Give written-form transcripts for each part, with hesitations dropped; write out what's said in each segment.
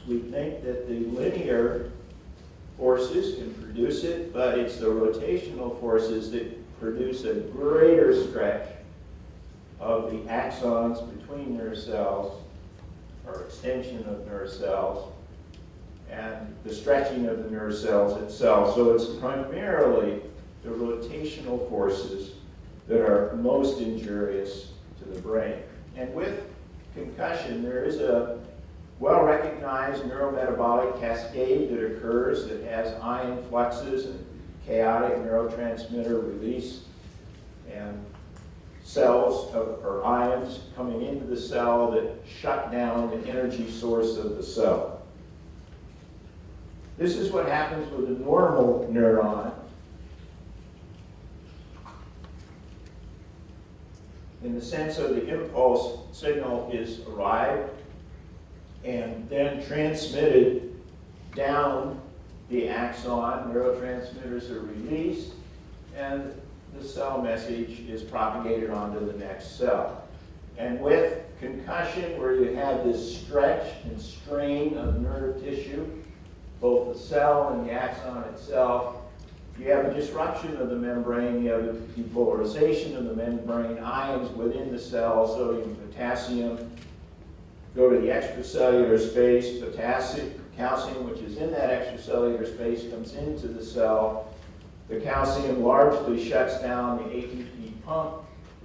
We think that the linear forces can produce it, but it's the rotational forces that produce a greater stretch of the axons between nerve cells, or extension of nerve cells, and the stretching of the nerve cells itself. So it's primarily the rotational forces that are most injurious to the brain. And with concussion, there is a well-recognized neurometabolic cascade that occurs that has ion fluxes and chaotic neurotransmitter release, and cells or ions coming into the cell that shut down the energy source of the cell. This is what happens with a normal neuron. In the sense of the impulse signal is arrived and then transmitted down the axon, neurotransmitters are released, and the cell message is propagated onto the next cell. And with concussion, where you have this stretch and strain of nerve tissue, both the cell and the axon itself, you have a disruption of the membrane, you have a depolarization of the membrane, ions within the cell, sodium, potassium, go to the extracellular space, calcium, which is in that extracellular space, comes into the cell. The calcium largely shuts down the ATP pump,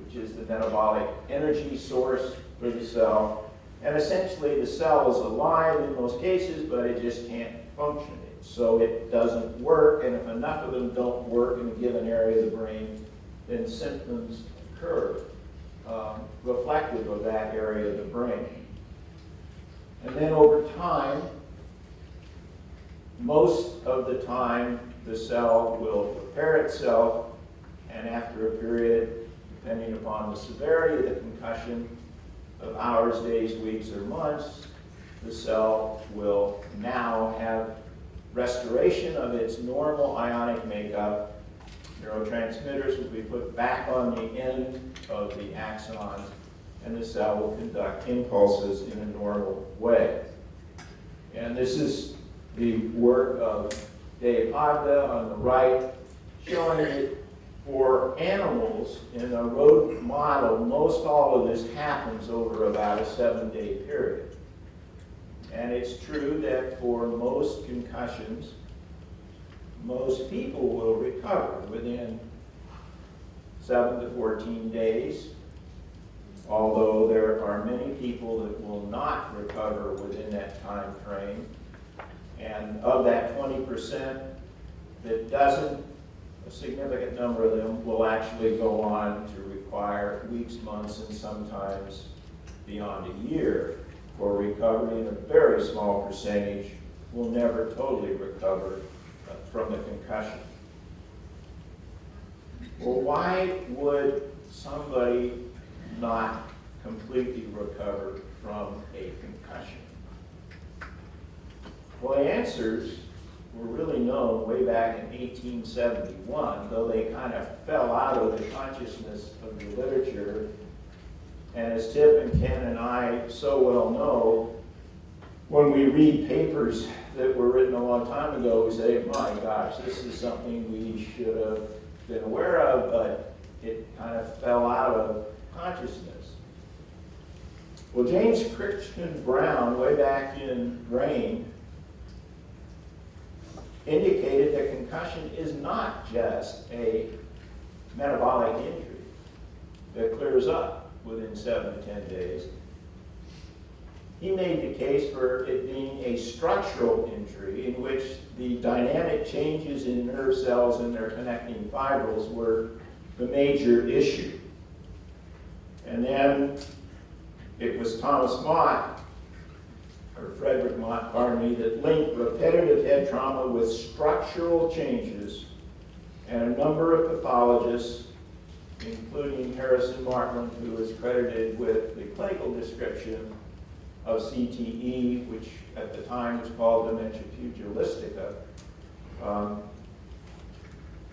which is the metabolic energy source for the cell. And essentially the cell is alive in most cases, but it just can't function. So it doesn't work, and if enough of them don't work in a given area of the brain, then symptoms occur reflective of that area of the brain. And then over time, most of the time, the cell will repair itself, and after a period, depending upon the severity of the concussion, of hours, days, weeks, or months, the cell will now have restoration of its normal ionic makeup. Neurotransmitters will be put back on the end of the axon, and the cell will conduct impulses in a normal way. And this is the work of Dave Ogda on the right, showing that for animals in a rodent model, most all of this happens over about a 7-day period. And it's true that for most concussions, most people will recover within 7 to 14 days, although there are many people that will not recover within that time frame. And of that 20% that doesn't, a significant number of them will actually go on to require weeks, months, and sometimes beyond a year for recovery, and a very small percentage will never totally recover from the concussion. Well, why would somebody not completely recover from a concussion? Well, the answers were really known way back in 1871, though they kind of fell out of the consciousness of the literature. And as Tip and Ken and I so well know, when we read papers that were written a long time ago, we say, my gosh, this is something we should have been aware of, but it kind of fell out of consciousness. Well, James Crichton Brown, way back in Brain, indicated that concussion is not just a metabolic injury that clears up within 7 to 10 days. He made the case for it being a structural injury in which the dynamic changes in nerve cells and their connecting fibrils were the major issue. And then it was Frederick Mott, pardon me, that linked repetitive head trauma with structural changes, and a number of pathologists, including Harrison Martland, who is credited with the clinical description of CTE, which at the time was called dementia pugilistica,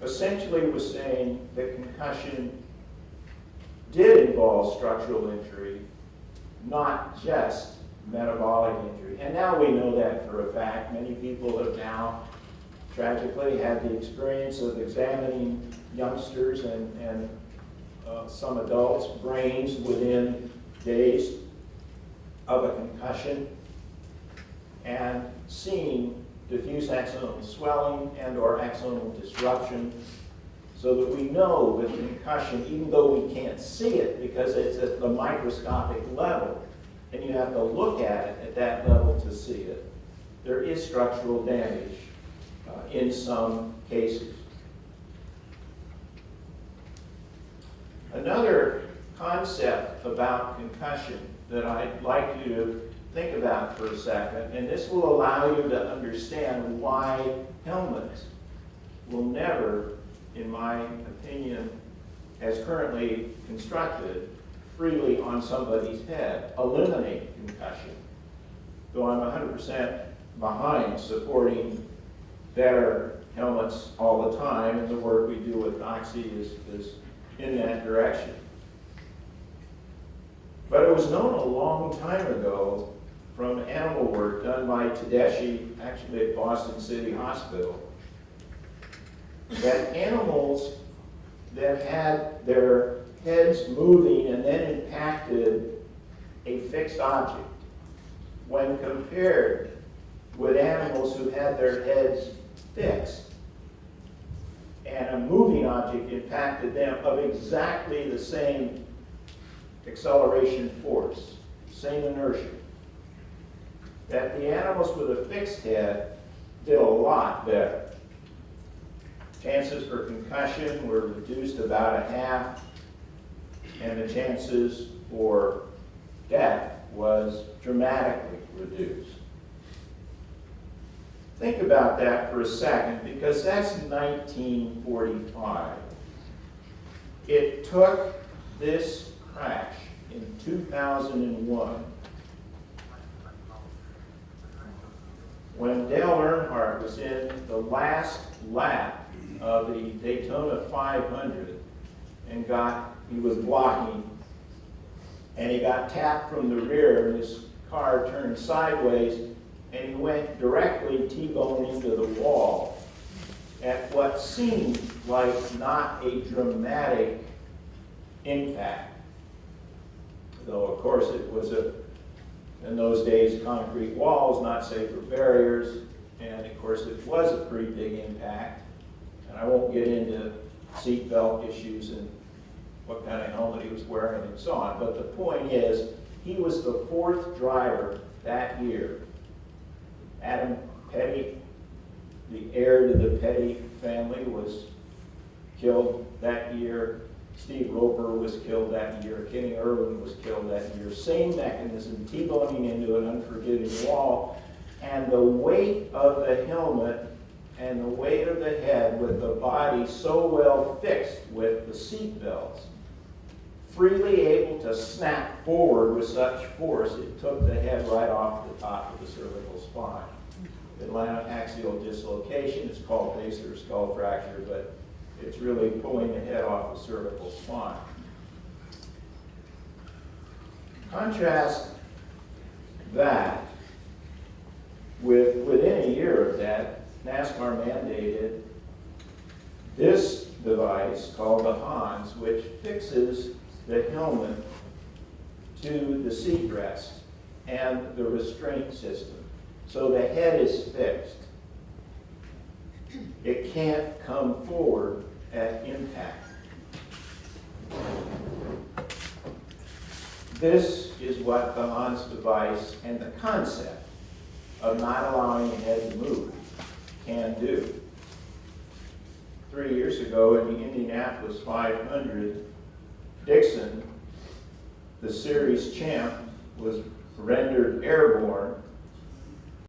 essentially was saying that concussion did involve structural injury, not just metabolic injury. And now How do we know that for a fact? Many people have now tragically had the experience of examining youngsters and some adults' brains within days of a concussion and seeing diffuse axonal swelling and or axonal disruption, so that we know with concussion, even though we can't see it because it's at the microscopic level, and you have to look at it at that level to see it, there is structural damage in some cases. Another concept about concussion that I'd like you to think about for a second, and this will allow you to understand why helmets will never, in my opinion, as currently constructed, freely on somebody's head, eliminate concussion. Though I'm 100% behind supporting better helmets all the time, and the work we do with Oxy is in that direction. But it was known a long time ago from animal work done by Tedeschi, actually at Boston City Hospital, that animals that had their heads moving and then impacted a fixed object, when compared with animals who had their heads fixed and a moving object impacted them of exactly the same acceleration force, same inertia, that the animals with a fixed head did a lot better. Chances for concussion were reduced about a half, and the chances for death was dramatically reduced. Think about that for a second, because that's 1945. It took this crash in 2001, when Dale Earnhardt was in the last lap of the Daytona 500 and he was blocking, and he got tapped from the rear, and his car turned sideways, and he went directly T-bone into the wall at what seemed like not a dramatic impact. Though, of course, it was in those days, concrete walls, not safe for barriers, and of course it was a pretty big impact. And I won't get into seat belt issues and what kind of helmet he was wearing and so on, but the point is, he was the fourth driver that year. Adam Petty, the heir to the Petty family, was killed that year. Steve Roper was killed that year. Kenny Irwin was killed that year. Same mechanism, T-boning into an unforgiving wall. And the weight of the helmet and the weight of the head with the body so well fixed with the seat belts, freely able to snap forward with such force, it took the head right off the top of the cervical spine. Atlantic axial dislocation, it's called base or skull fracture, but it's really pulling the head off the cervical spine. Contrast that with, within a year of that, NASCAR mandated this device called the Hans, which fixes the helmet to the seat rest and the restraint system. So the head is fixed. It can't come forward at impact. This is what the Hans device and the concept of not allowing the head to move can do. 3 years ago in the Indianapolis 500, Dixon, the series champ, was rendered airborne